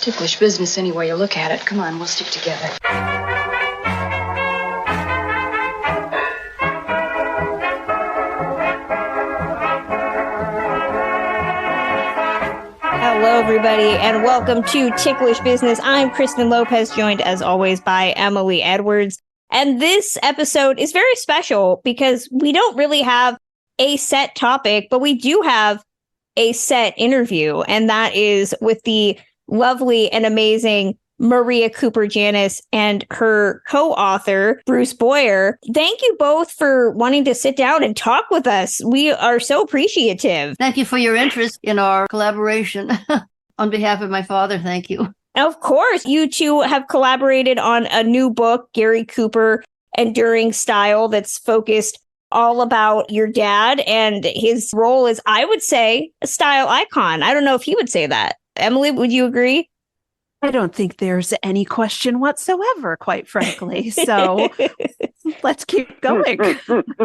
ticklish business any way you look at it. Come on, we'll stick together. Hello, everybody, and welcome to Ticklish Business. I'm Kristen Lopez, joined as always by Emily Edwards. And this episode is very special because we don't really have a set topic, but we do have a set interview, and that is with the lovely and amazing Maria Cooper Janis and her co-author, Bruce Boyer. Thank you both for wanting to sit down and talk with us. We are so appreciative. Thank you for your interest in our collaboration. On behalf of my father, thank you. Of course, you two have collaborated on a new book, Gary Cooper, Enduring Style, that's focused all about your dad and his role as, I would say, a style icon. I don't know if he would say that. Emily, would you agree? I don't think there's any question whatsoever, quite frankly. So let's keep going.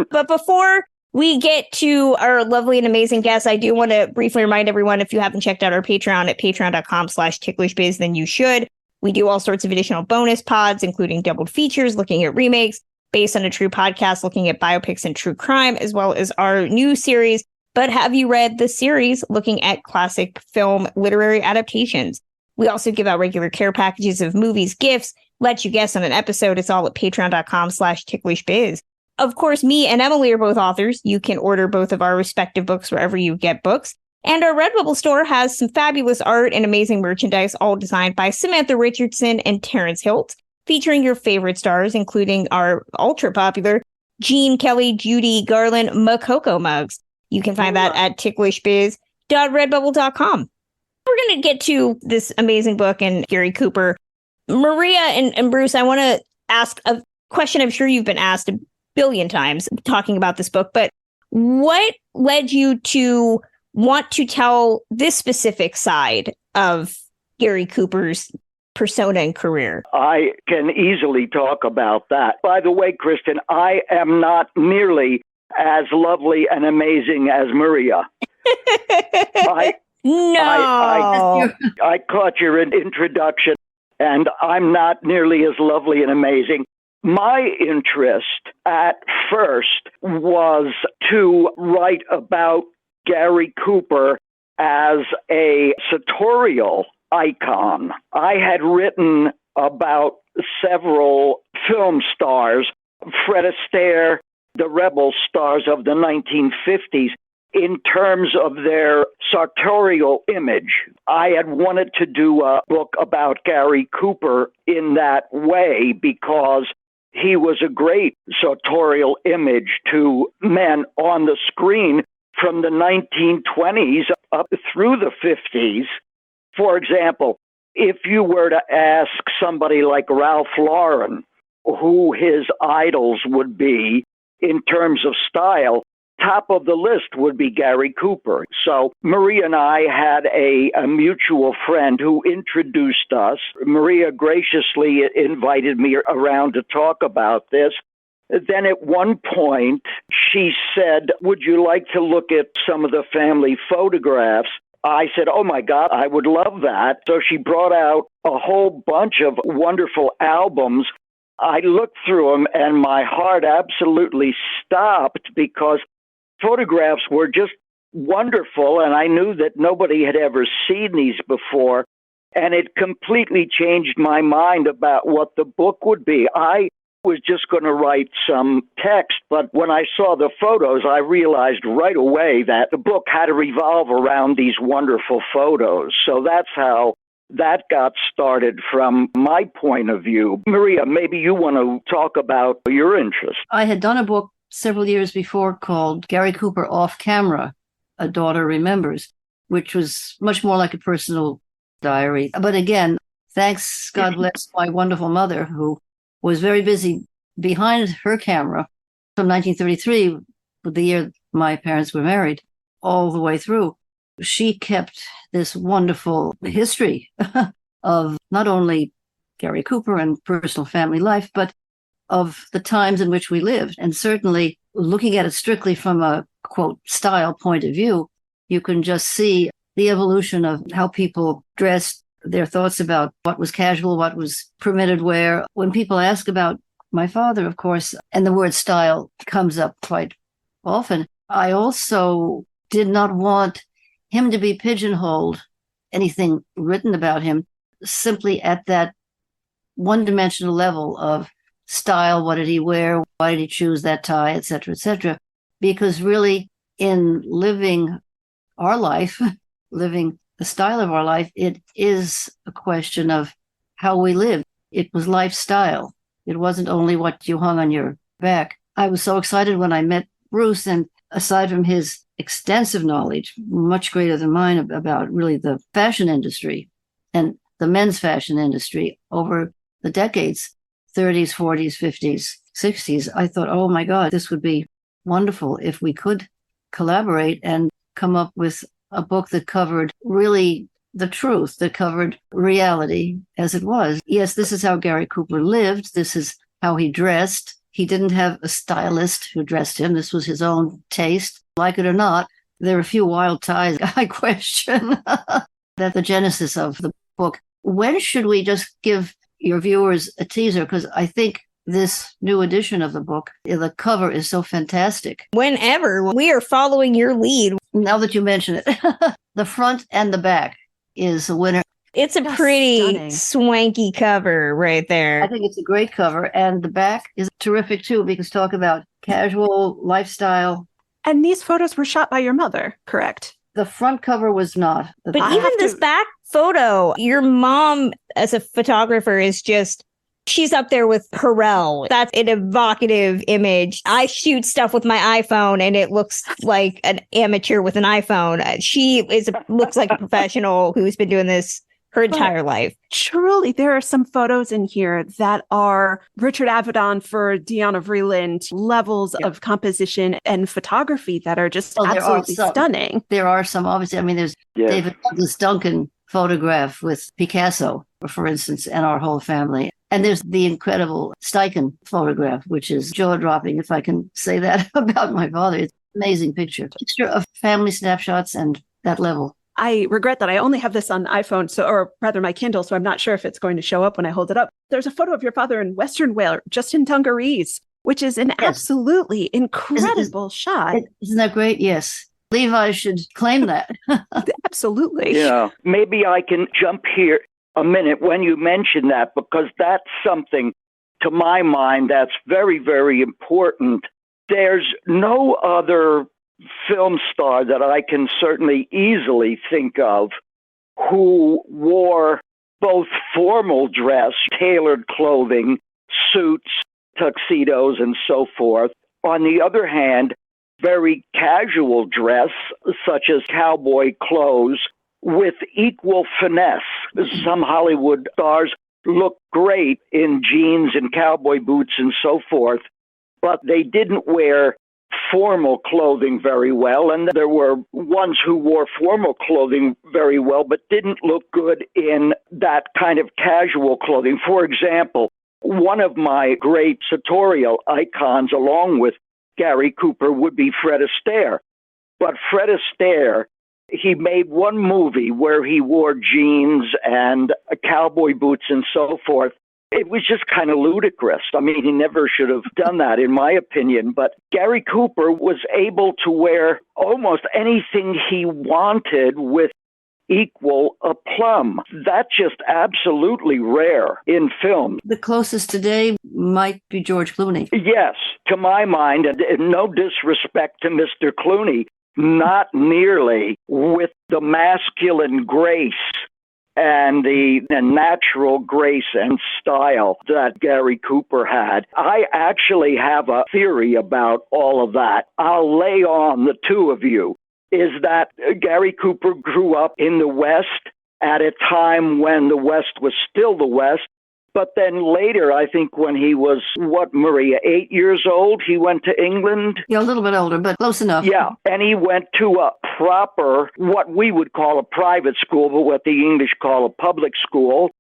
But before we get to our lovely and amazing guests, I do want to briefly remind everyone, if you haven't checked out our Patreon at patreon.com/ticklishbiz, then you should. We do all sorts of additional bonus pods, including doubled features, looking at remakes, based on a true podcast, looking at biopics and true crime, as well as our new series, But Have You Read the Series, looking at classic film literary adaptations. We also give out regular care packages of movies, gifts, let you guess on an episode. It's all at patreon.com/ticklishbiz. Of course, me and Emily are both authors. You can order both of our respective books wherever you get books. And our Redbubble store has some fabulous art and amazing merchandise, all designed by Samantha Richardson and Terrence Hilt, featuring your favorite stars, including our ultra-popular Gene Kelly, Judy Garland, Makoko mugs. You can find that at ticklishbiz.redbubble.com. We're going to get to this amazing book and Gary Cooper. Maria and Bruce, I want to ask a question I'm sure you've been asked a billion times talking about this book, but what led you to want to tell this specific side of Gary Cooper's persona and career? I can easily talk about that. By the way, Kristen, I am not nearly as lovely and amazing as Maria. I caught your introduction, and I'm not nearly as lovely and amazing. My interest at first was to write about Gary Cooper as a sartorial icon. I had written about several film stars, Fred Astaire, the rebel stars of the 1950s, in terms of their sartorial image. I had wanted to do a book about Gary Cooper in that way because he was a great sartorial image to men on the screen from the 1920s up through the 50s. For example, if you were to ask somebody like Ralph Lauren who his idols would be in terms of style, top of the list would be Gary Cooper. So Maria and I had a mutual friend who introduced us. Maria graciously invited me around to talk about this. Then at one point, she said, would you like to look at some of the family photographs? I said, oh my God, I would love that. So she brought out a whole bunch of wonderful albums. I looked through them and my heart absolutely stopped because photographs were just wonderful, and I knew that nobody had ever seen these before, and it completely changed my mind about what the book would be. I was just going to write some text, but when I saw the photos, I realized right away that the book had to revolve around these wonderful photos. So that's how that got started from my point of view. Maria, maybe you want to talk about your interest. I had done a book several years before called Gary Cooper Off Camera, A Daughter Remembers, which was much more like a personal diary. But again, thanks, God bless my wonderful mother, who was very busy behind her camera from 1933, the year my parents were married, all the way through. She kept this wonderful history of not only Gary Cooper and personal family life, but of the times in which we lived. And certainly looking at it strictly from a, quote, style point of view, you can just see the evolution of how people dressed, their thoughts about what was casual, what was permitted wear. When people ask about my father, of course, and the word style comes up quite often, I also did not want him to be pigeonholed, anything written about him, simply at that one-dimensional level of style. What did he wear? Why did he choose that tie, et cetera, et cetera? Because really, in living our life, living the style of our life, it is a question of how we live. It was lifestyle. It wasn't only what you hung on your back. I was so excited when I met Bruce, and aside from his extensive knowledge, much greater than mine, about really the fashion industry and the men's fashion industry over the decades, 30s, 40s, 50s, 60s, I thought, oh my God, this would be wonderful if we could collaborate and come up with a book that covered really the truth, that covered reality as it was. Yes, this is how Gary Cooper lived. This is how he dressed. He didn't have a stylist who dressed him. This was his own taste. Like it or not, there are a few wild ties I question that the genesis of the book. When should we just give your viewers a teaser? Because I think this new edition of the book, the cover is so fantastic. Whenever. We are following your lead. Now that you mention it, the front and the back is a winner. It's a That's pretty stunning. swanky cover right there. I think it's a great cover. And the back is terrific too, because talk about casual lifestyle. And these photos were shot by your mother, correct? The front cover was not. But I even have this to- back photo, your mom as a photographer is just, she's up there with Perel. That's an evocative image. I shoot stuff with my iPhone and it looks like an amateur with an iPhone. She looks like a professional who's been doing this her entire life. Truly, there are some photos in here that are Richard Avedon for Donna Vreeland levels of composition and photography that are just Well, there are absolutely some. stunning. There are some, obviously. I mean, there's David Douglas Duncan photograph with Picasso, for instance, and our whole family. And there's the incredible Steichen photograph, which is jaw-dropping, if I can say that about my father. It's an amazing picture. Picture of family snapshots and that level. I regret that I only have this on iPhone, or rather my Kindle, so I'm not sure if it's going to show up when I hold it up. There's a photo of your father in Western wear, just in dungarees, which is an absolutely incredible shot. Isn't that great? Yes. Levi should claim that. Absolutely. Yeah. Maybe I can jump here a minute when you mention that, because that's something, to my mind, that's very, very important. There's no other film star that I can certainly easily think of who wore both formal dress, tailored clothing, suits, tuxedos, and so forth. On the other hand, very casual dress, such as cowboy clothes, with equal finesse. Some Hollywood stars look great in jeans and cowboy boots and so forth, but they didn't wear formal clothing very well. And there were ones who wore formal clothing very well, but didn't look good in that kind of casual clothing. For example, one of my great sartorial icons, along with Gary Cooper, would be Fred Astaire. But Fred Astaire, he made one movie where he wore jeans and cowboy boots and so forth. It was just kind of ludicrous. I mean, he never should have done that, in my opinion. But Gary Cooper was able to wear almost anything he wanted with equal aplomb. That's just absolutely rare in film. The closest today might be George Clooney. Yes, to my mind, and no disrespect to Mr. Clooney, not nearly with the masculine grace and the natural grace and style that Gary Cooper had. I actually have a theory about all of that. I'll lay on the two of you. Is that Gary Cooper grew up in the West at a time when the West was still the West. But then later, I think when he was, Maria, 8 years old, he went to England. Yeah, a little bit older, but close enough. Yeah, and he went to a proper, what we would call a private school, but what the English call a public school.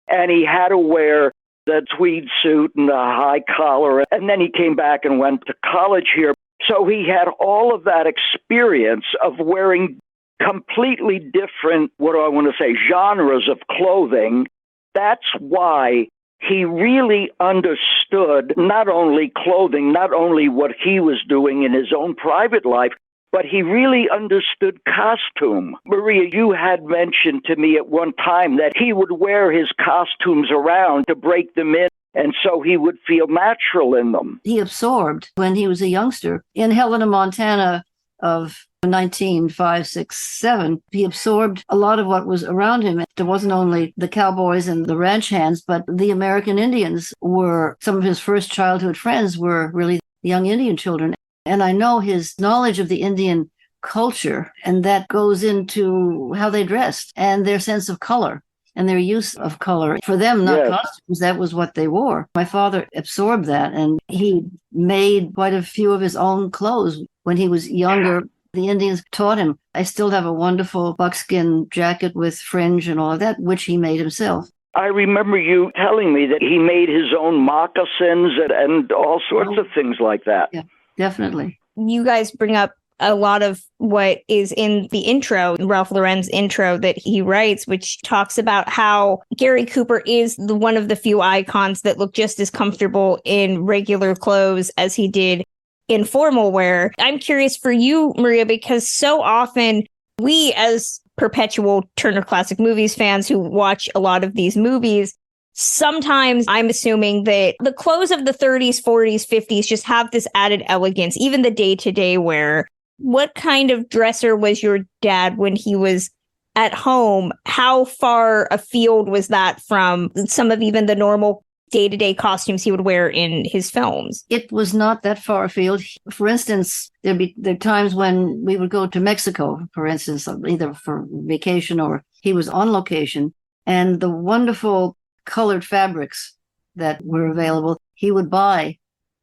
And he had to wear the tweed suit and the high collar. And then he came back and went to college here. So he had all of that experience of wearing completely different, what do I want to say, genres of clothing. That's why he really understood not only clothing, not only what he was doing in his own private life, but he really understood costume. Maria, you had mentioned to me at one time that he would wear his costumes around to break them in, and so he would feel natural in them. He absorbed, when he was a youngster, in Helena, Montana of 1905, 6, 7, he absorbed a lot of what was around him. There wasn't only the cowboys and the ranch hands, but the American Indians were, some of his first childhood friends were really young Indian children. And I know his knowledge of the Indian culture, and that goes into how they dressed and their sense of color and their use of color. For them, not costumes, that was what they wore. My father absorbed that, and he made quite a few of his own clothes when he was younger. The Indians taught him. I still have a wonderful buckskin jacket with fringe and all of that, which he made himself. I remember you telling me that he made his own moccasins and all sorts of things like that. Yeah, definitely. You guys bring up a lot of what is in the intro, Ralph Lauren's intro that he writes, which talks about how Gary Cooper is one of the few icons that look just as comfortable in regular clothes as he did in formal wear. I'm curious for you, Maria, because so often we, as perpetual Turner Classic Movies fans who watch a lot of these movies, sometimes I'm assuming that the clothes of the 30s, 40s, 50s just have this added elegance, even the day-to-day wear. What kind of dresser was your dad when he was at home? How far afield was that from some of even the normal day-to-day costumes he would wear in his films? It was not that far afield. For instance, there are times when we would go to Mexico, for instance, either for vacation or he was on location, and the wonderful colored fabrics that were available, he would buy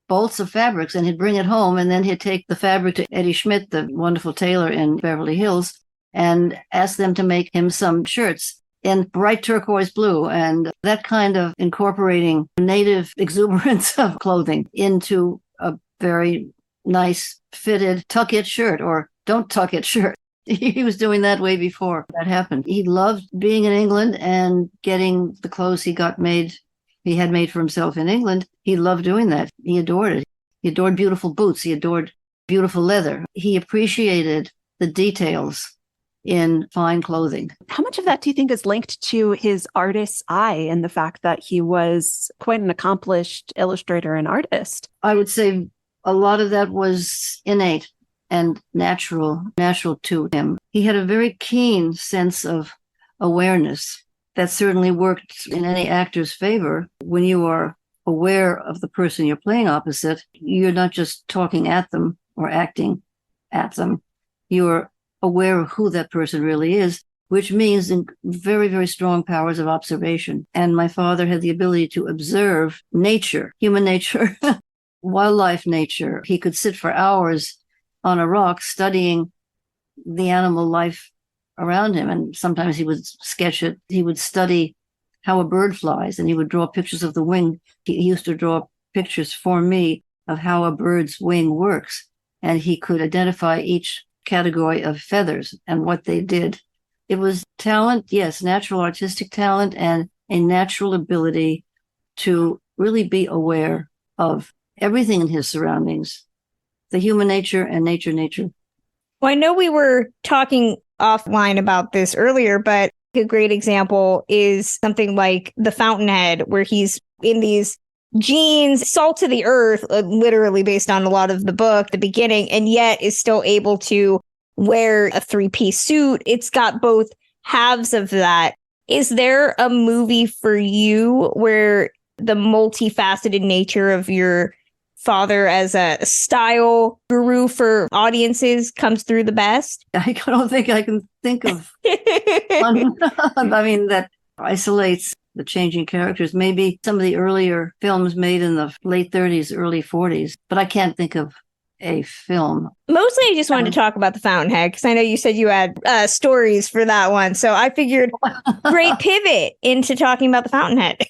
bolts of fabrics and he'd bring it home, and then he'd take the fabric to Eddie Schmidt, the wonderful tailor in Beverly Hills, and ask them to make him some shirts in bright turquoise blue, and that kind of incorporating native exuberance of clothing into a very nice fitted tuck-it shirt or don't tuck-it shirt. He was doing that way before that happened. He loved being in England and getting the clothes he had made for himself in England. He loved doing that. He adored it. He adored beautiful boots. He adored beautiful leather. He appreciated the details in fine clothing. How much of that do you think is linked to his artist's eye and the fact that he was quite an accomplished illustrator and artist? I would say a lot of that was innate and natural to him. He had a very keen sense of awareness that certainly worked in any actor's favor. When you are aware of the person you're playing opposite, you're not just talking at them or acting at them. You're aware of who that person really is, which means very, very strong powers of observation. And my father had the ability to observe nature, human nature, wildlife nature. He could sit for hours on a rock studying the animal life around him. And sometimes he would sketch it. He would study how a bird flies, and he would draw pictures of the wing. He used to draw pictures for me of how a bird's wing works. And he could identify each category of feathers and what they did. It was talent, yes, natural artistic talent, and a natural ability to really be aware of everything in his surroundings, the human nature and nature. Well, I know we were talking offline about this earlier, but a great example is something like The Fountainhead, where he's in these jeans, salt to the earth, literally based on a lot of the book, the beginning, and yet is still able to wear a three-piece suit. It's got both halves of that. Is there a movie for you where the multifaceted nature of your father as a style guru for audiences comes through the best? I don't think I can think of one. I mean, that isolates the changing characters. Maybe some of the earlier films made in the late 30s, early 40s, but I can't think of a film. Mostly I just wanted to talk about The Fountainhead because I know you said you had stories for that one. So I figured great pivot into talking about The Fountainhead.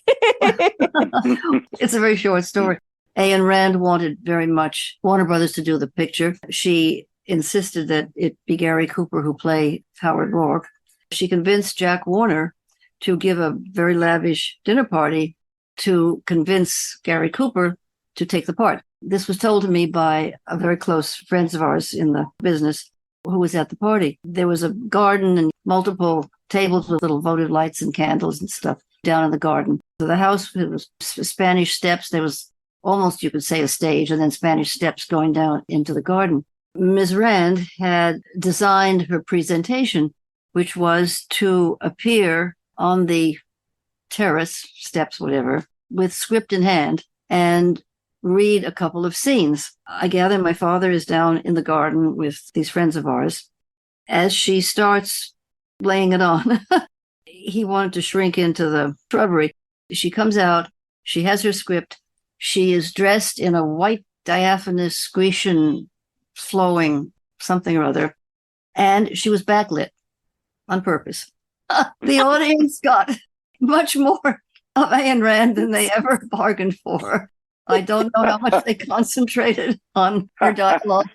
It's a very short story. Ayn Rand wanted very much Warner Brothers to do the picture. She insisted that it be Gary Cooper who play Howard Rourke. She convinced Jack Warner to give a very lavish dinner party to convince Gary Cooper to take the part. This was told to me by a very close friends of ours in the business who was at the party. There was a garden and multiple tables with little votive lights and candles and stuff down in the garden. So the house, it was Spanish steps. There was almost, you could say, a stage, and then Spanish steps going down into the garden. Ms. Rand had designed her presentation, which was to appear on the terrace, steps, whatever, with script in hand and read a couple of scenes. I gather my father is down in the garden with these friends of ours. As she starts laying it on, he wanted to shrink into the shrubbery. She comes out. She has her script. She is dressed in a white diaphanous Grecian flowing something or other. And she was backlit on purpose. The audience got much more of Ayn Rand than they ever bargained for. I don't know how much they concentrated on her dialogue.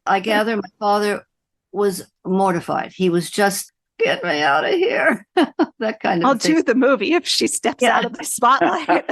I gather my father was mortified. He was just, get me out of here. That kind of I'll thing. do the movie if she steps out of the spotlight.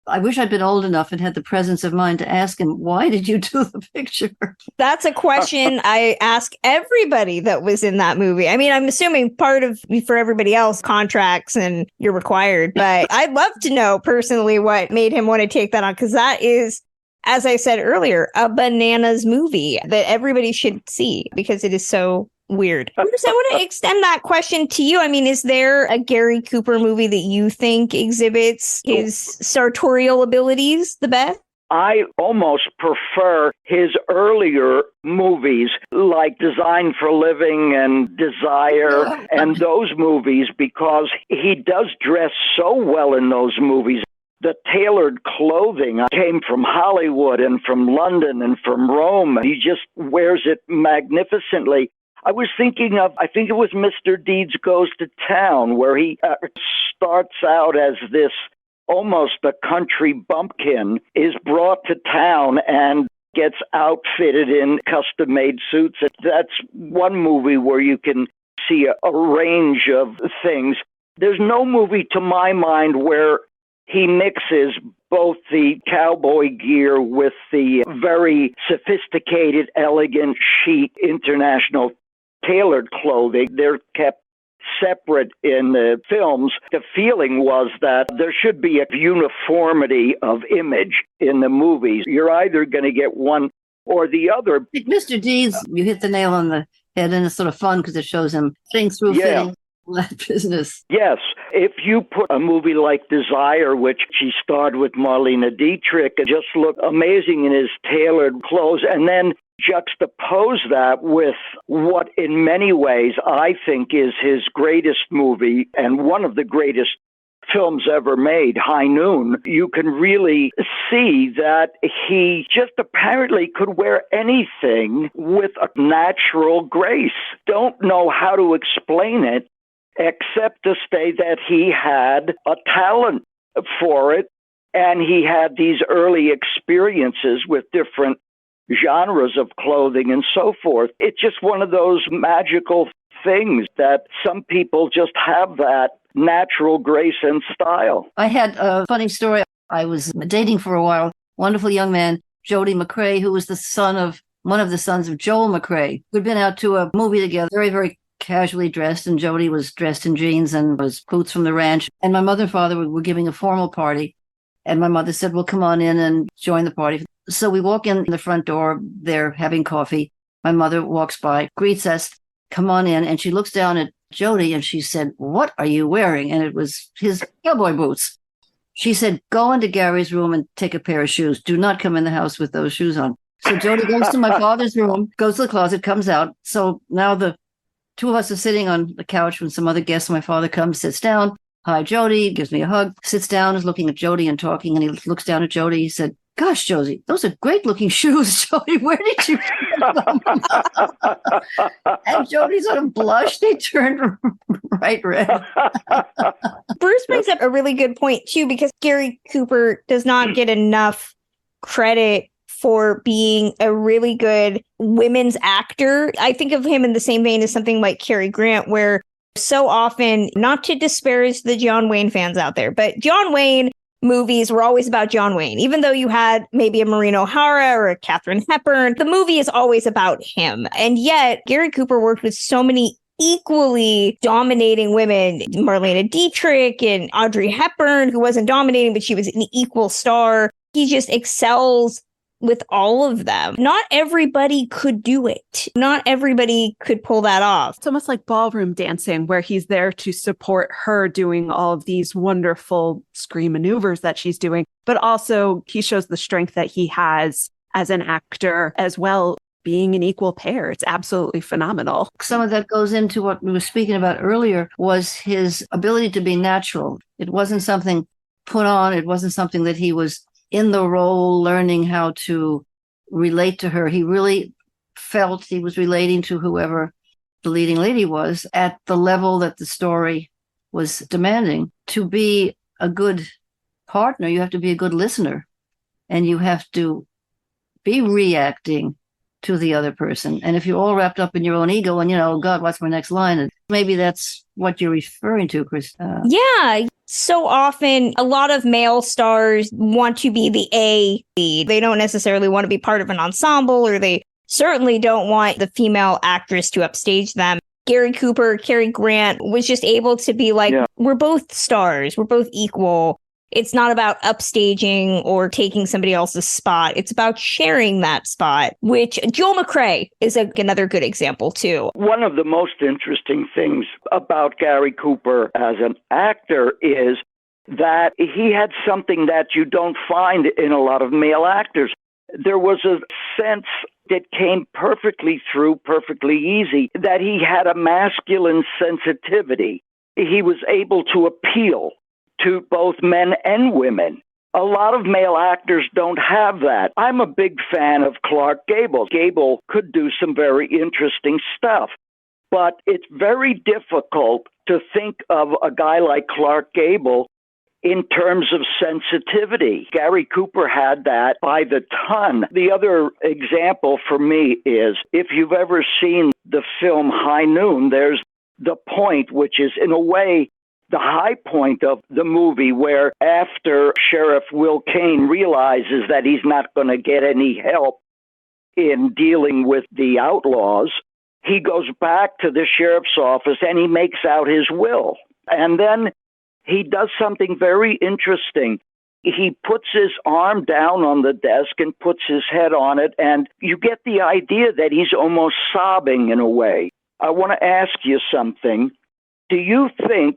I wish I'd been old enough and had the presence of mind to ask him, why did you do the picture? That's a question I ask everybody that was in that movie. I mean, I'm assuming part of, for everybody else, contracts and you're required. But I'd love to know personally what made him want to take that on, because that is, as I said earlier, a bananas movie that everybody should see because it is so weird. Bruce, I want to extend that question to you. I mean, is there a Gary Cooper movie that you think exhibits his sartorial abilities the best? I almost prefer his earlier movies like Design for Living and Desire and those movies, because he does dress so well in those movies. The tailored clothing came from Hollywood and from London and from Rome. He just wears it magnificently. I was thinking of, I think it was Mr. Deeds Goes to Town, where he starts out as this almost a country bumpkin, is brought to town and gets outfitted in custom-made suits. That's one movie where you can see a range of things. There's no movie, to my mind, where he mixes both the cowboy gear with the very sophisticated, elegant, chic, international tailored clothing. They're kept separate in the films. The feeling was that there should be a uniformity of image in the movies. You're either going to get one or the other. Mr. Deeds, you hit the nail on the head, and it's sort of fun because it shows him fitting through fitting that business. Yes. If you put a movie like Desire, which she starred with Marlene Dietrich, and just looked amazing in his tailored clothes, and then juxtapose that with what in many ways I think is his greatest movie and one of the greatest films ever made, High Noon, you can really see that he just apparently could wear anything with a natural grace. Don't know how to explain it, except to say that he had a talent for it, and he had these early experiences with different genres of clothing and so forth. It's just one of those magical things that some people just have that natural grace and style. I had a funny story. I was dating for a while, wonderful young man, Jody McCrae, who was the son of one of the sons of Joel McCrae. We'd been out to a movie together, very, very casually dressed, and Jody was dressed in jeans and was boots from the ranch. And my mother and father were giving a formal party. And my mother said, well, come on in and join the party. So we walk in the front door. They're having coffee. My mother walks by, greets us, come on in. And she looks down at Jody and she said, what are you wearing? And it was his cowboy boots. She said, go into Gary's room and take a pair of shoes. Do not come in the house with those shoes on. So Jody goes to my father's room, goes to the closet, comes out. So now the two of us are sitting on the couch when some other guest, my father comes, sits down. Hi, Jody, gives me a hug, sits down, is looking at Jody and talking. And he looks down at Jody. He said, gosh, Josie, those are great looking shoes, Jody. Where did you get them? And Jody sort of blushed. He turned bright red. Bruce brings up a really good point, too, because Gary Cooper does not get enough credit for being a really good women's actor. I think of him in the same vein as something like Cary Grant, where so often, not to disparage the John Wayne fans out there, but John Wayne movies were always about John Wayne. Even though you had maybe a Maureen O'Hara or a Katharine Hepburn, the movie is always about him. And yet, Gary Cooper worked with so many equally dominating women, Marlene Dietrich and Audrey Hepburn, who wasn't dominating, but she was an equal star. He just excels with all of them. Not everybody could do it. Not everybody could pull that off. It's almost like ballroom dancing, where he's there to support her doing all of these wonderful screen maneuvers that she's doing, but also he shows the strength that he has as an actor as well, being an equal pair. It's absolutely phenomenal. Some of that goes into what we were speaking about earlier, was his ability to be natural. It wasn't something put on. It wasn't something that he was in the role learning how to relate to her. He really felt he was relating to whoever the leading lady was at the level that the story was demanding. To be a good partner, you have to be a good listener, and you have to be reacting to the other person. And if you're all wrapped up in your own ego and, oh God, what's my next line? And maybe that's what you're referring to, Chris. Yeah. So often, a lot of male stars want to be the A lead. They don't necessarily want to be part of an ensemble, or they certainly don't want the female actress to upstage them. Gary Cooper, Cary Grant was just able to be like, we're both stars. We're both equal. It's not about upstaging or taking somebody else's spot. It's about sharing that spot, which Joel McCrea is another good example, too. One of the most interesting things about Gary Cooper as an actor is that he had something that you don't find in a lot of male actors. There was a sense that came perfectly through, perfectly easy, that he had a masculine sensitivity. He was able to appeal to both men and women. A lot of male actors don't have that. I'm a big fan of Clark Gable. Gable could do some very interesting stuff, but it's very difficult to think of a guy like Clark Gable in terms of sensitivity. Gary Cooper had that by the ton. The other example for me is, if you've ever seen the film High Noon, there's the point, which is in a way the high point of the movie, where after Sheriff Will Kane realizes that he's not going to get any help in dealing with the outlaws, he goes back to the sheriff's office and he makes out his will. And then he does something very interesting. He puts his arm down on the desk and puts his head on it, and you get the idea that he's almost sobbing in a way. I want to ask you something. Do you think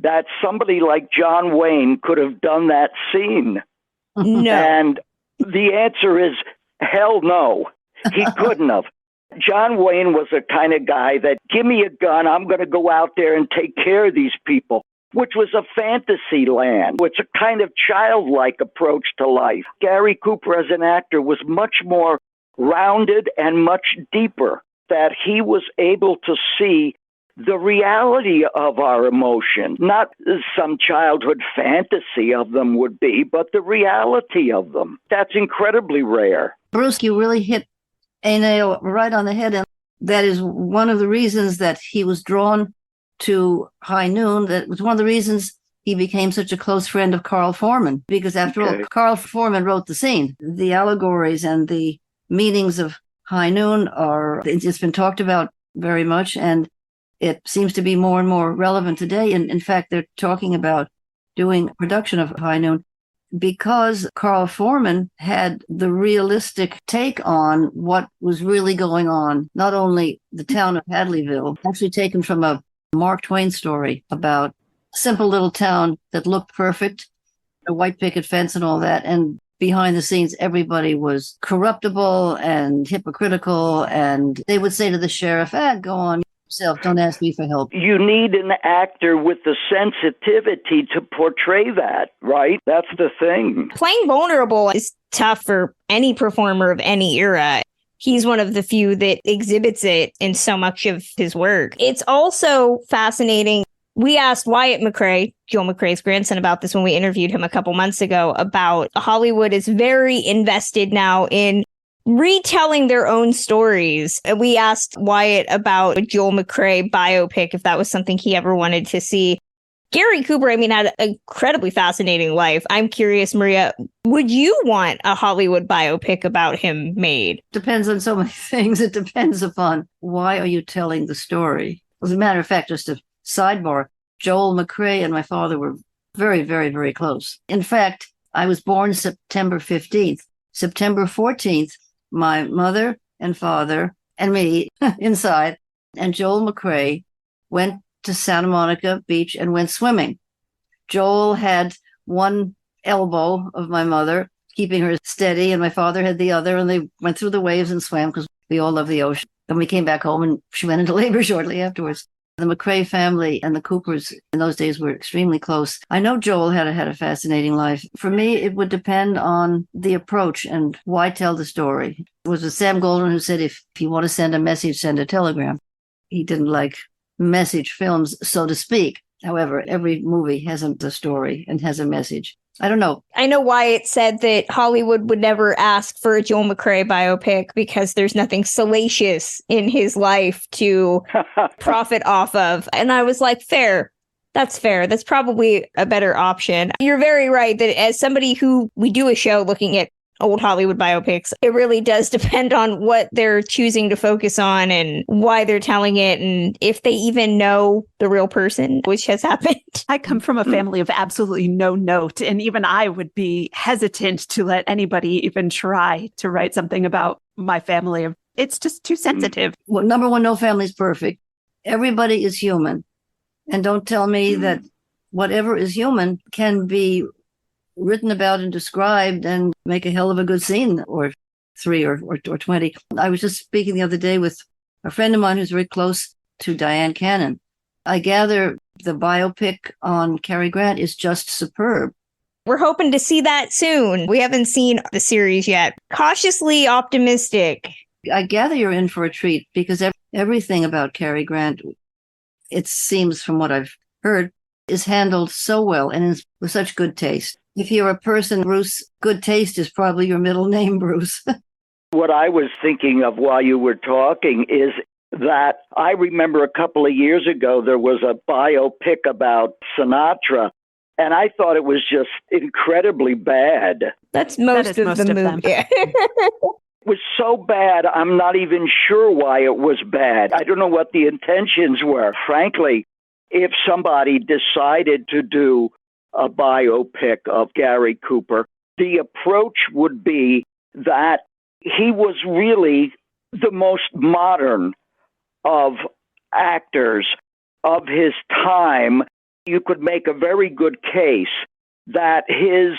that somebody like John Wayne could have done that scene? No. And the answer is hell no. He couldn't have. John Wayne was the kind of guy that, give me a gun, I'm going to go out there and take care of these people, which was a fantasy land. It's a kind of childlike approach to life. Gary Cooper as an actor was much more rounded and much deeper, that he was able to see the reality of our emotion, not some childhood fantasy of them would be, but the reality of them. That's incredibly rare. Bruce, you really hit a nail right on the head. And that is one of the reasons that he was drawn to High Noon. That was one of the reasons he became such a close friend of Carl Foreman, because after all, Carl Foreman wrote the scene. The allegories and the meanings of High Noon it's been talked about very much, and it seems to be more and more relevant today. And in fact, they're talking about doing production of High Noon because Carl Foreman had the realistic take on what was really going on, not only the town of Hadleyville, actually taken from a Mark Twain story about a simple little town that looked perfect, a white picket fence and all that. And behind the scenes, everybody was corruptible and hypocritical. And they would say to the sheriff, go on yourself, don't ask me for help. You need an actor with the sensitivity to portray that, right? That's the thing. Playing vulnerable is tough for any performer of any era. He's one of the few that exhibits it in so much of his work. It's also fascinating We asked Wyatt McKay, Joel McCrae's grandson, about this when we interviewed him a couple months ago, about Hollywood is very invested now in retelling their own stories. And we asked Wyatt about a Joel McCrae biopic, if that was something he ever wanted to see. Gary Cooper, I mean, had an incredibly fascinating life. I'm curious, Maria, would you want a Hollywood biopic about him made? Depends on so many things. It depends upon why are you telling the story. As a matter of fact, just a sidebar, Joel McCrae and my father were very, very, very close. In fact, I was born September 15th. September 14th, my mother and father and me inside, and Joel McCrae went to Santa Monica Beach and went swimming. Joel had one elbow of my mother, keeping her steady, and my father had the other, and they went through the waves and swam because we all love the ocean. Then we came back home and she went into labor shortly afterwards. The McCrae family and the Coopers in those days were extremely close. I know Joel had a fascinating life. For me, it would depend on the approach and why tell the story. It was Sam Goldwyn who said, if you want to send a message, send a telegram. He didn't like message films, so to speak. However, every movie has a story and has a message. I don't know. I know Wyatt said that Hollywood would never ask for a Joel McCrae biopic because there's nothing salacious in his life to profit off of. And I was like, fair. That's fair. That's probably a better option. You're very right that as somebody who we do a show looking at old Hollywood biopics, it really does depend on what they're choosing to focus on and why they're telling it and if they even know the real person, which has happened. I come from a family of absolutely no note, and even I would be hesitant to let anybody even try to write something about my family. It's just too sensitive. Well, number one, no family's perfect. Everybody is human. And don't tell me that whatever is human can be written about and described and make a hell of a good scene or 3 or 20. I was just speaking the other day with a friend of mine who's very close to Diane Cannon. I gather the biopic on Cary Grant is just superb. We're hoping to see that soon. We haven't seen the series yet. Cautiously optimistic. I gather you're in for a treat because everything about Cary Grant, it seems from what I've heard, is handled so well and with such good taste. If you're a person, Bruce, good taste is probably your middle name, Bruce. What I was thinking of while you were talking is that I remember a couple of years ago, there was a biopic about Sinatra, and I thought it was just incredibly bad. That's most of the movie. Yeah. It was so bad, I'm not even sure why it was bad. I don't know what the intentions were. Frankly, if somebody decided to do a biopic of Gary Cooper, the approach would be that he was really the most modern of actors of his time. You could make a very good case that his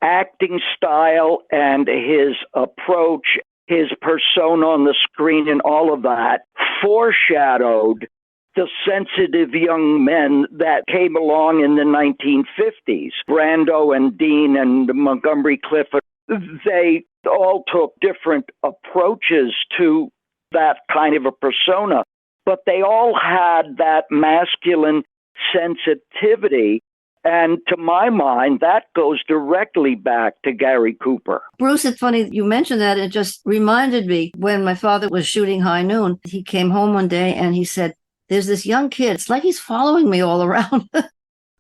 acting style and his approach, his persona on the screen and all of that foreshadowed the sensitive young men that came along in the 1950s. Brando and Dean and Montgomery Clift, they all took different approaches to that kind of a persona, but they all had that masculine sensitivity. And to my mind, that goes directly back to Gary Cooper. Bruce, it's funny you mentioned that. It just reminded me when my father was shooting High Noon, he came home one day and he said, there's this young kid. It's like he's following me all around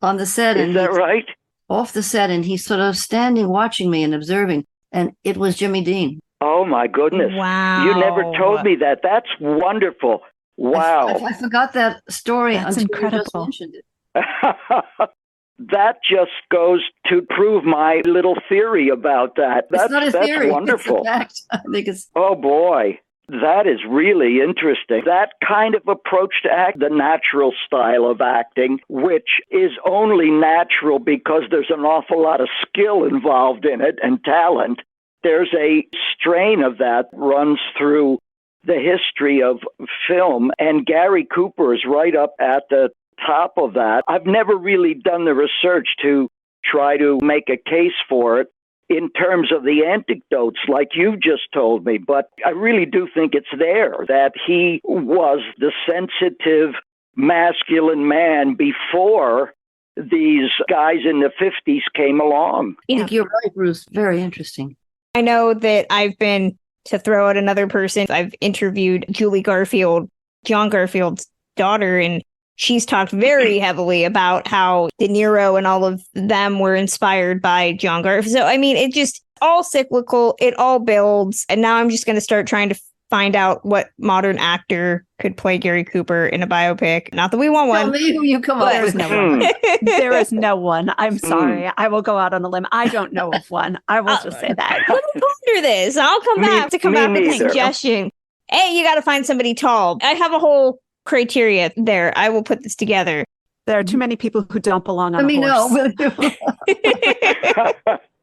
on the set. Is that right? Off the set, and he's sort of standing, watching me and observing. And it was Jimmy Dean. Oh, my goodness. Wow. You never told me that. That's wonderful. Wow. I forgot that story. That's until you just incredible. mentioned it. That just goes to prove my little theory about that. It's not a theory. That's wonderful. It's a fact. I think it's... Oh, boy. That is really interesting. That kind of approach to act, the natural style of acting, which is only natural because there's an awful lot of skill involved in it and talent. There's a strain of that runs through the history of film, and Gary Cooper is right up at the top of that. I've never really done the research to try to make a case for it in terms of the anecdotes like you just told me, but I really do think it's there, that he was the sensitive masculine man before these guys in the 50s came along. I think you're right, Bruce. Very interesting. I know that I've been, to throw out another person, I've interviewed Julie Garfield, John Garfield's daughter, and she's talked very heavily about how De Niro and all of them were inspired by John Garfield. So, I mean, it just all cyclical, it all builds. And now I'm just going to start trying to find out what modern actor could play Gary Cooper in a biopic. Not that we want one. Tell me who you come up There's with. no one. There is no one. I'm sorry. I will go out on a limb. I don't know of one. I will just say that. Let me ponder this. I'll come back with a suggestion. Hey, you got to find somebody tall. I have a whole criteria there. I will put this together. There are too many people who don't belong on Let a me horse. know.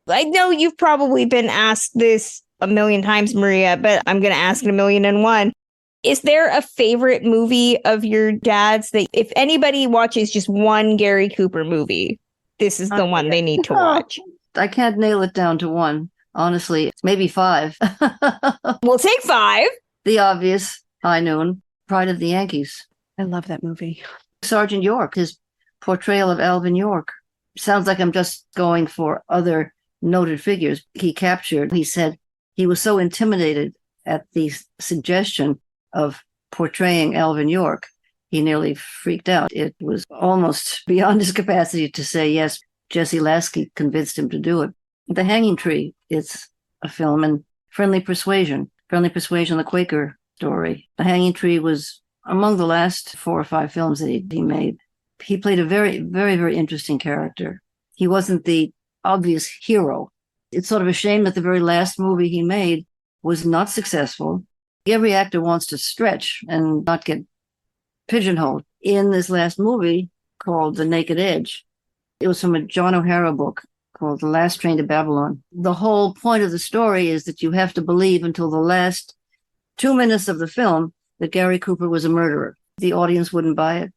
I know you've probably been asked this a million times, Maria, but I'm going to ask it 1,000,001. Is there a favorite movie of your dad's that if anybody watches just one Gary Cooper movie, this is the one they need to watch? I can't nail it down to one. Honestly, it's maybe 5. We'll take 5. The obvious, High Noon, Pride of the Yankees. I love that movie. Sergeant York, his portrayal of Alvin York. Sounds like I'm just going for other noted figures he captured. He said he was so intimidated at the suggestion of portraying Alvin York, he nearly freaked out. It was almost beyond his capacity to say yes. Jesse Lasky convinced him to do it. The Hanging Tree is a film, and Friendly Persuasion, the Quaker story. The Hanging Tree was among the last 4 or 5 films that he made. He played a very, very, very interesting character. He wasn't the obvious hero. It's sort of a shame that the very last movie he made was not successful. Every actor wants to stretch and not get pigeonholed. In this last movie called The Naked Edge, it was from a John O'Hara book called The Last Train to Babylon. The whole point of the story is that you have to believe until the last 2 minutes of the film that Gary Cooper was a murderer. The audience wouldn't buy it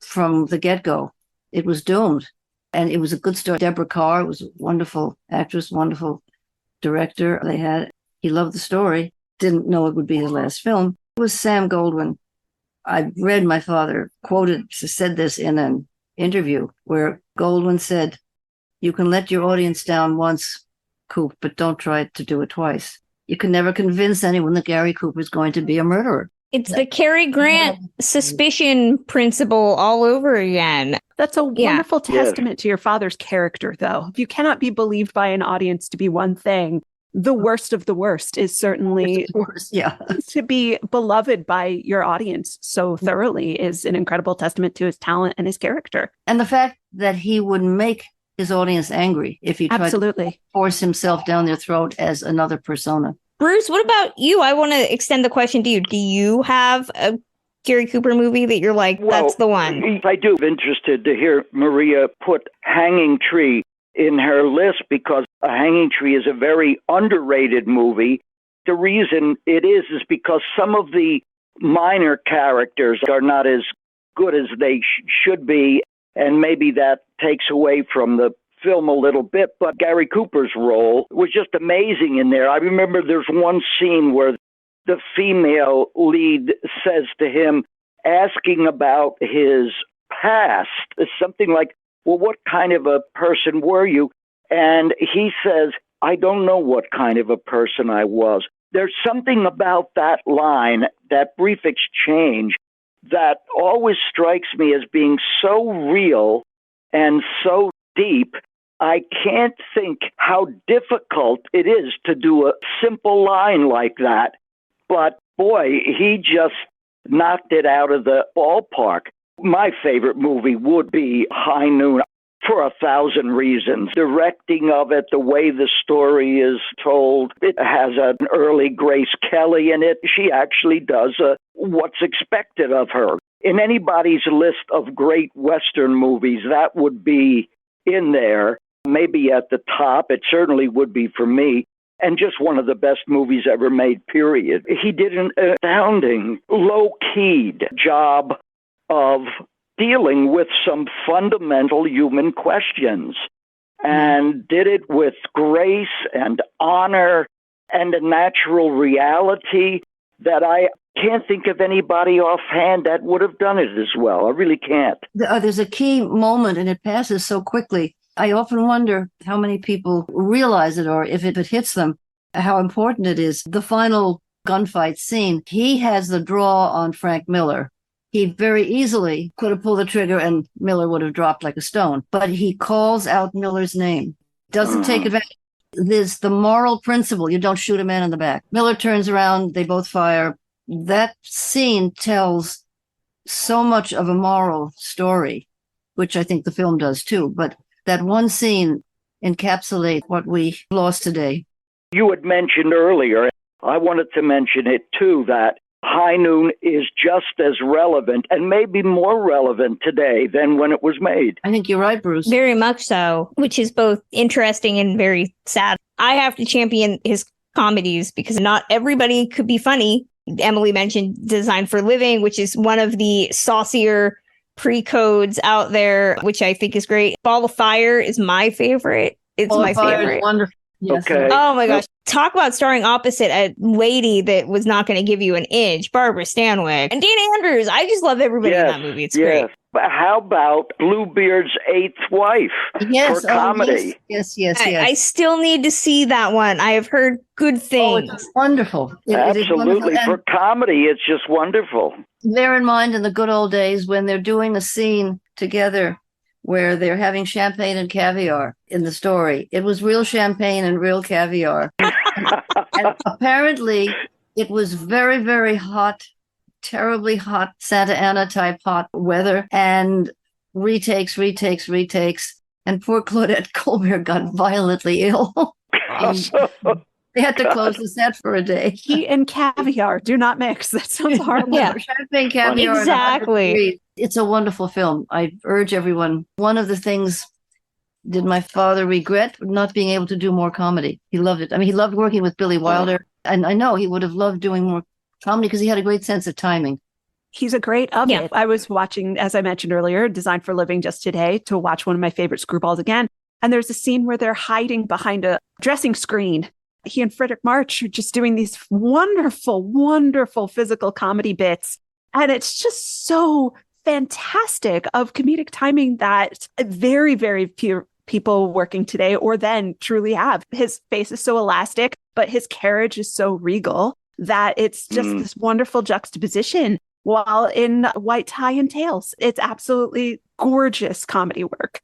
from the get-go. It was doomed. And it was a good story. Deborah Carr was a wonderful actress, wonderful director they had. He loved the story, didn't know it would be his last film. It was Sam Goldwyn. I read my father said this in an interview where Goldwyn said, "You can let your audience down once, Coop, but don't try to do it twice. You can never convince anyone that Gary Cooper is going to be a murderer." It's the Cary Grant suspicion principle all over again. That's a wonderful testament to your father's character, though. If you cannot be believed by an audience to be one thing, the worst of the worst is certainly to be beloved by your audience so thoroughly is an incredible testament to his talent and his character. And the fact that he would make his audience angry if he tried to force himself down their throat as another persona. Bruce, what about you? I want to extend the question to you. Do you have a Gary Cooper movie that you're like, that's the one? I do. Interested to hear Maria put Hanging Tree in her list because A Hanging Tree is a very underrated movie. The reason it is because some of the minor characters are not as good as they should be, and maybe that takes away from the film a little bit, but Gary Cooper's role was just amazing in there. I remember there's one scene where the female lead says to him, asking about his past, something like, well, what kind of a person were you? And he says, I don't know what kind of a person I was. There's something about that line, that brief exchange, that always strikes me as being so real and so deep. I can't think how difficult it is to do a simple line like that. But boy, he just knocked it out of the ballpark. My favorite movie would be High Noon for 1,000 reasons. Directing of it, the way the story is told, it has an early Grace Kelly in it. She actually does what's expected of her. In anybody's list of great Western movies, that would be in there. Maybe at the top. It certainly would be for me. And just one of the best movies ever made, period. He did an astounding, low-keyed job of dealing with some fundamental human questions and did it with grace and honor and a natural reality. that I can't think of anybody offhand that would have done it as well. I really can't. There's a key moment, and it passes so quickly. I often wonder how many people realize it, or if it hits them, how important it is. The final gunfight scene, he has the draw on Frank Miller. He very easily could have pulled the trigger and Miller would have dropped like a stone, but he calls out Miller's name, doesn't take advantage. There's the moral principle. You don't shoot a man in the back. Miller turns around. They both fire. That scene tells so much of a moral story, which I think the film does too. But that one scene encapsulates what we lost today. You had mentioned earlier, I wanted to mention it too, that High Noon is just as relevant and maybe more relevant today than when it was made. I think you're right, Bruce. Very much so, which is both interesting and very sad. I have to champion his comedies because not everybody could be funny. Emily mentioned Design for Living, which is one of the saucier pre-codes out there, which I think is great. Ball of Fire is my favorite. It's Ball my of Fire favorite. is wonderful. Yes. Okay. Oh my gosh. Talk about starring opposite a lady that was not going to give you an inch, Barbara Stanwyck. And Dana Andrews. I just love everybody in that movie. It's great. But how about Bluebeard's Eighth Wife Yes, for comedy? Yes. I still need to see that one. I have heard good things. It's wonderful. It is Absolutely. wonderful. For comedy, it's just wonderful. Bear in mind in the good old days when they're doing a scene together where they're having champagne and caviar in the story. It was real champagne and real caviar. And apparently it was very, very hot, terribly hot, Santa Ana type hot weather, and retakes. And poor Claudette Colbert got violently ill. They had to close the set for a day. Heat and caviar do not mix. That sounds horrible. Yeah. Champagne, caviar. Exactly. It's a wonderful film. I urge everyone. One of the things, did my father regret not being able to do more comedy? He loved it. I mean, he loved working with Billy Wilder. And I know he would have loved doing more comedy because he had a great sense of timing. He's a great of it. I was watching, as I mentioned earlier, Design for Living just today to watch one of my favorite screwballs again. And there's a scene where they're hiding behind a dressing screen. He and Frederick March are just doing these wonderful, wonderful physical comedy bits. And it's just so fantastic of comedic timing that very, very few people working today or then truly have. His face is so elastic, but his carriage is so regal that it's just this wonderful juxtaposition while in white tie and tails. It's absolutely gorgeous comedy work.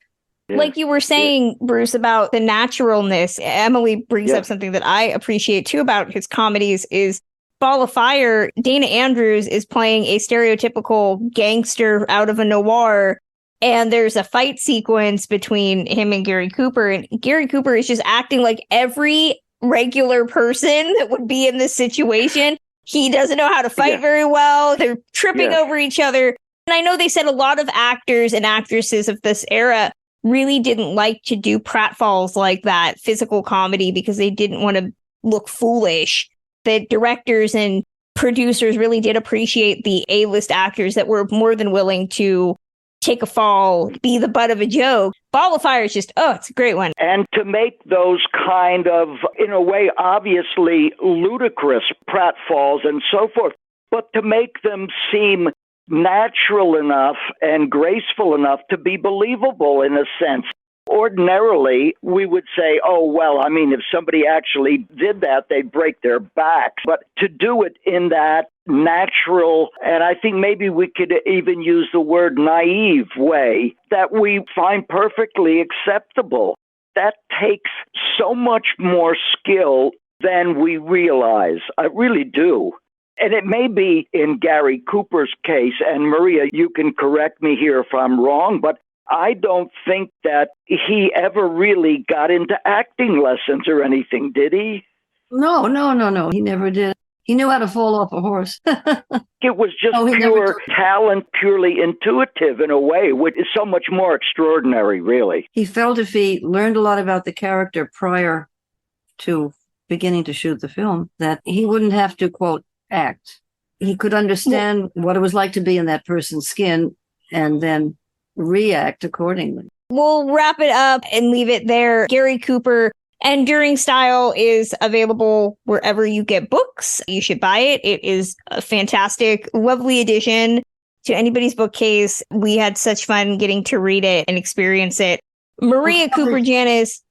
Like you were saying, Bruce, about the naturalness, Emily brings up something that I appreciate too about his comedies is Ball of Fire. Dana Andrews is playing a stereotypical gangster out of a noir. And there's a fight sequence between him and Gary Cooper. And Gary Cooper is just acting like every regular person that would be in this situation. He doesn't know how to fight very well. They're tripping over each other. And I know they said a lot of actors and actresses of this era really didn't like to do pratfalls like that, physical comedy, because they didn't want to look foolish. The directors and producers really did appreciate the A-list actors that were more than willing to take a fall, be the butt of a joke. Ball of Fire is just, it's a great one. And to make those kind of, in a way, obviously ludicrous pratfalls and so forth, but to make them seem natural enough and graceful enough to be believable in a sense. Ordinarily, we would say, oh, well, I mean, if somebody actually did that, they'd break their backs. But to do it in that natural, and I think maybe we could even use the word naive way that we find perfectly acceptable, that takes so much more skill than we realize. I really do. And it may be in Gary Cooper's case, and Maria, you can correct me here if I'm wrong, but I don't think that he ever really got into acting lessons or anything, did he? No. He never did. He knew how to fall off a horse. It was just pure talent, purely intuitive in a way, which is so much more extraordinary, really. He felt if he learned a lot about the character prior to beginning to shoot the film, that he wouldn't have to, quote, act. He could understand what it was like to be in that person's skin and then react accordingly. We'll wrap it up and leave it there. Gary Cooper Enduring Style is available wherever you get books. You should buy it. It is a fantastic, lovely addition to anybody's bookcase. We had such fun getting to read it and experience it. Maria Cooper Janis,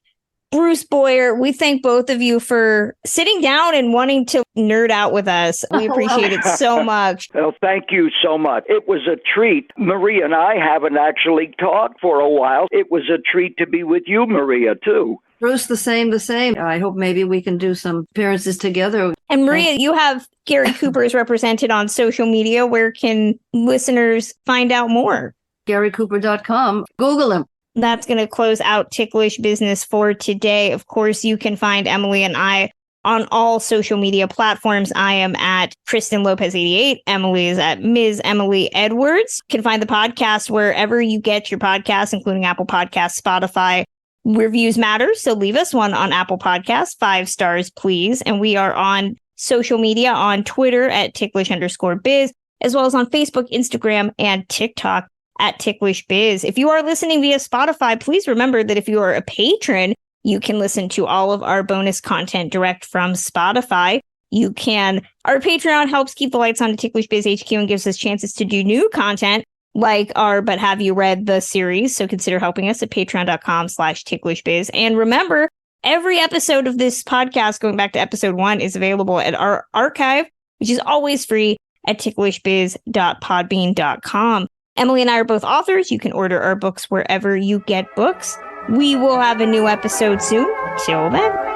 Bruce Boyer, we thank both of you for sitting down and wanting to nerd out with us. We appreciate it so much. Well, thank you so much. It was a treat. Maria and I haven't actually talked for a while. It was a treat to be with you, Maria, too. Bruce, the same. I hope maybe we can do some appearances together. And Maria, you have Gary Cooper's represented on social media. Where can listeners find out more? GaryCooper.com. Google him. That's going to close out Ticklish Business for today. Of course, you can find Emily and I on all social media platforms. I am at Kristen Lopez 88. Emily is at Ms. Emily Edwards. You can find the podcast wherever you get your podcasts, including Apple Podcasts, Spotify. Reviews matter, so leave us one on Apple Podcasts. 5 stars, please. And we are on social media on Twitter at ticklish_biz, as well as on Facebook, Instagram, and TikTok at Ticklish Biz. If you are listening via Spotify, please remember that if you are a patron, you can listen to all of our bonus content direct from Spotify. Our Patreon helps keep the lights on at Ticklish Biz HQ and gives us chances to do new content like our But Have You Read the series. So consider helping us at patreon.com/ticklishbiz. And remember, every episode of this podcast, going back to episode 1, is available at our archive, which is always free at ticklishbiz.podbean.com. Emily and I are both authors. You can order our books wherever you get books. We will have a new episode soon. Till then.